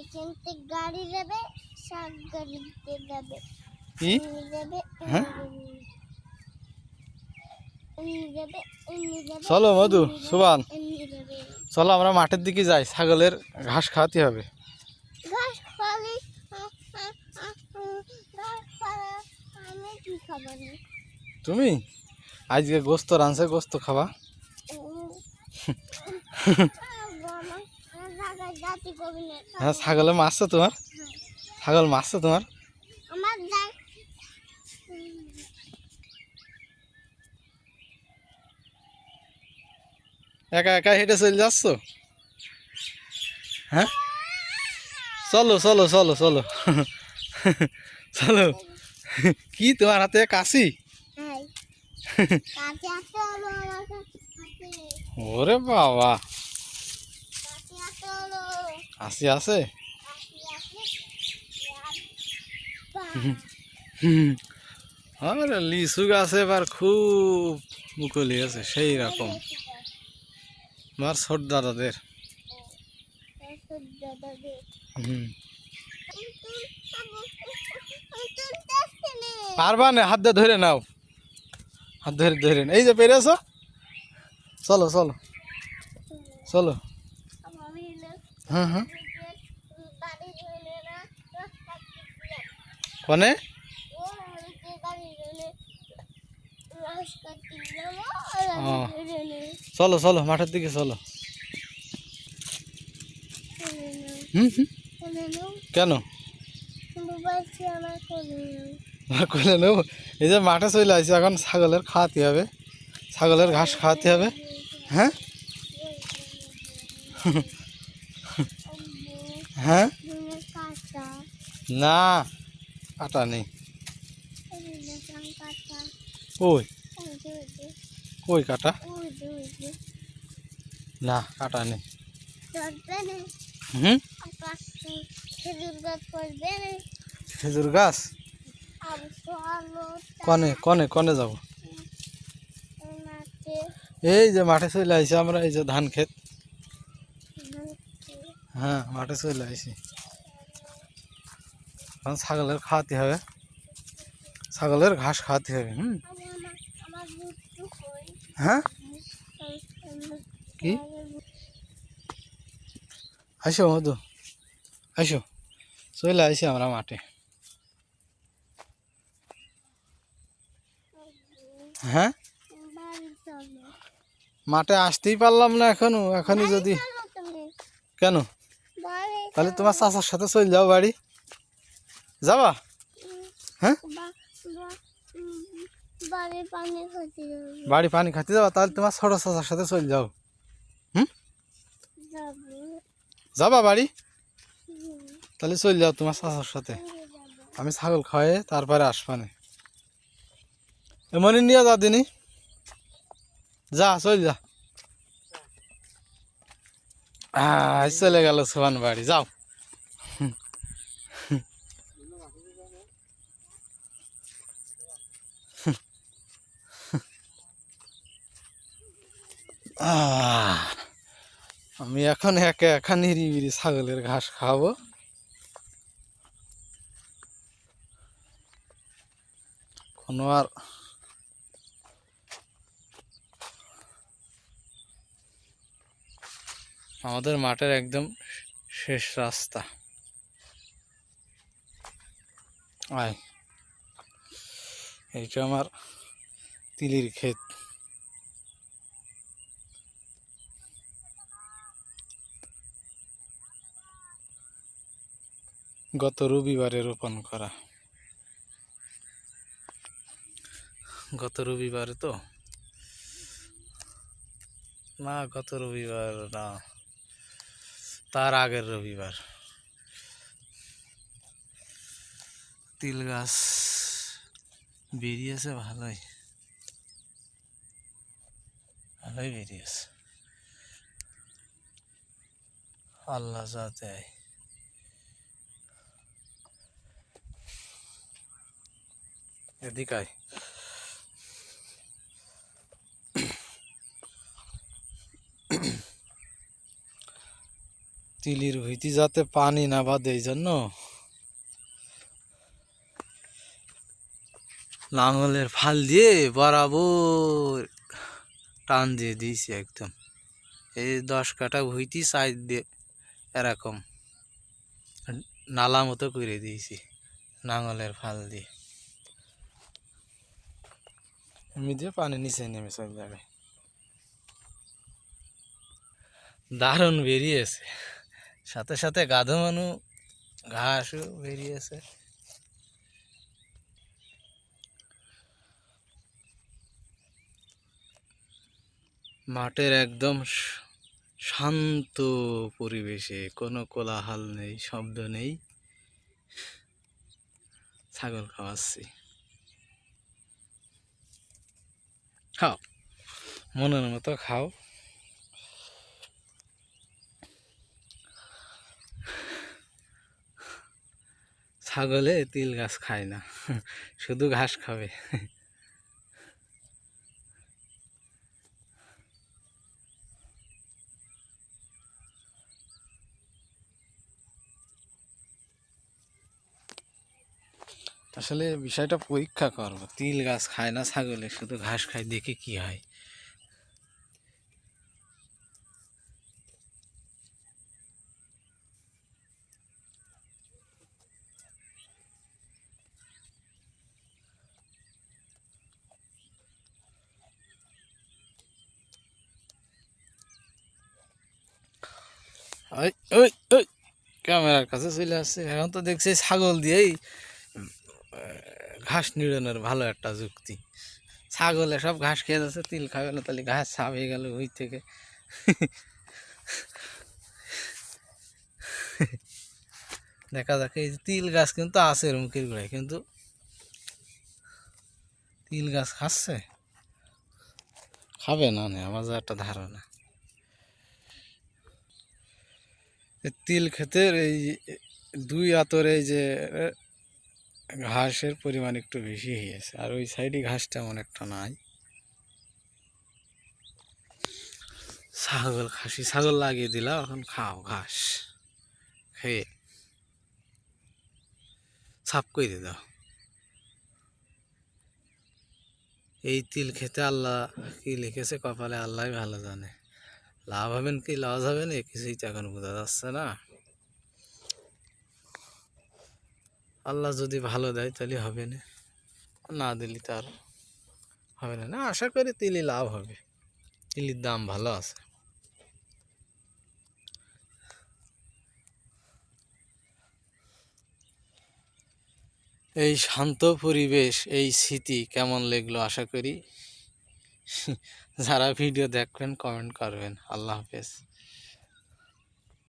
এখান থেকে গাড়ি যাবে, শাক গাড়িতে যাবে, কি যাবে, হ্যাঁ যাবে, যাবে, চলো মধু সুবান যাবে। চলো আমরা মাঠের দিকে যাই, ছাগলের ঘাস খাওয়াতে হবে। ঘাস খালি ঘাস খাওয়া আমি কি খাবো না? তুমি আজকে গোস্ত রাঁধছে, গোস্ত খাবা? জাতি কবি না। হ্যাঁ ছাগলে মারছে তোমার, ছাগল মারছে তোমার? আমার যাই একা একা হেঁটে চলে যাচ্ছ? হ্যাঁ চলো চলো চলো চলো চলো। কি তোমার হাতে কাশি? কাছে আসতে হলো আমার কাছে। ওরে বাবা, কাছে আসতে হলো। কাশি আছে? আরে লিচু গাছে এবার খুব মুকলি আছে সেই রকম, আমার ছোট দাদাদের। হুম পারবা না, হাত দিয়ে ধরে নাও, হাত ধরে ধরে এই যে পেরেছ। চলো চলো চলো। হ্যাঁ হ্যাঁ কনে চলো চলো মাঠের দিকে চলো। হুম হুম কেন কোলে নেব? এই যে মাঠে চলে আসছে, এখন ছাগলের খাওয়াতে হবে, ছাগলের ঘাস খাওয়াতে হবে। হ্যাঁ হ্যাঁ না কাটা নেই। ওই কই কাটা? না কাটা নেই। হুম খেজুর গাছ কনে কনে কনে যাব? এই যে মাঠে চলে আইছি আমরা, এই যে ধান ক্ষেত। হ্যাঁ মাঠে চলে আইছি, এখন ছাগলের খাওয়াতে হবে, ছাগলের ঘাস খাওয়াতে হবে। হুম হ্যাঁ কি আসো মধু আসো, চলে আইছি আমরা মাঠে। হ্যাঁ মাঠে আসতেই পারলাম না এখনো, এখনই যদি। কেন? তাহলে তোমার চাচার সাথে চলে যাও বাড়ি, যাবা? হ্যাঁ বাড়ি পানি খাতে যাবা, তাহলে তোমার ছোট চাচার সাথে চলে যাও। হুম যাবা বাড়ি? তাহলে চলে যাও তোমার চাচার সাথে, আমি ছাগল খাওয়াই তারপরে আসবানে। এমনই নিয়ে যা দিনি, যা চল যা। চলে গেল সোহান বাড়ি, যাও। আমি এখন একা একা নিরিবিরি ছাগলের ঘাস খাওয়াবো। কোনো আর আমাদের মাঠের একদম শেষ রাস্তা। আয় এইটা আমার তিলির ক্ষেত। গত রবিবারে রোপণ করা, গত রবিবারে তো না, গত রবিবার না, তার আগের রবিবার তিল গাছ বেরিয়েছে, ভালোই ভালোই বেরিয়েছে, আল্লাহ যা দেয়। এদিকে আয়। তিলির ভুঁইতে যাতে পানি না বাঁধে এই জন্য লাঙলের ফাল দিয়ে বরাবর টান দিয়ে দিয়েছি একদম। এই 10 কাঠা ভুঁইতে সাইড দিয়ে এরকম নালা মতো করে দিয়েছি লাঙলের ফাল দিয়ে। এমনি দিয়ে পানি নিচে নেমে সব জায়গায় দারুণ বেরিয়েছে, সাথে সাথে গাধো মানু ঘাসও বেরিয়েছে। মাঠের একদম শান্ত পরিবেশে, কোনো কোলাহল নেই, শব্দ নেই, ছাগল খাওয়াচ্ছি। খাও, মনের মতো খাও। ছাগলে তিল গাছ খায় না, শুধু ঘাস খাবে। আসলে বিষয়টা পরীক্ষা করবো, তিল গাছ খায় না ছাগলে, শুধু ঘাস খায়, দেখে কি হয়। ওই ওই ওই ক্যামেরার কাছে চলে আসছে। এখন তো দেখছি ছাগল দিয়েই ঘাস নিড়ানোর ভালো একটা যুক্তি। ছাগলে সব ঘাস খেয়ে যাচ্ছে, তিল খাবে না, তাহলে ঘাস ছাপ হয়ে গেল ওই থেকে। দেখা যাক, এই তিল গাছ কিন্তু আছে এর মুখের গোড়ায়, কিন্তু তিল গাছ খাচ্ছে, খাবে না আমার যা একটা ধারণা। তিল ক্ষেতের এই 2 আতর এই যে ঘাসের পরিমাণ একটু বেশি হয়েছে, আর ওই সাইডে ঘাস তেমন একটা নাই। খাসি ছাগল লাগিয়ে দিলাম, এখন খাও ঘাস, খেয়ে সাফ করে দাও। এই তিল খেতে আল্লাহ কি লিখেছে কপালে আল্লাহ ভালো জানে। লাভ হবেন কি লস হবেন এ কিছুই তো এখন বোঝা যাচ্ছে না। আল্লাহ যদি ভালো দেয় তাহলে হবে না, না দিলে তার হবে না। না, আশা করি তিলি লাভ হবে, তিলির দাম ভালো আছে। এই শান্ত পরিবেশ, এই স্মৃতি কেমন লাগলো আশা করি যারা ভিডিও দেখবেন কমেন্ট করবেন। আল্লাহ হাফেজ।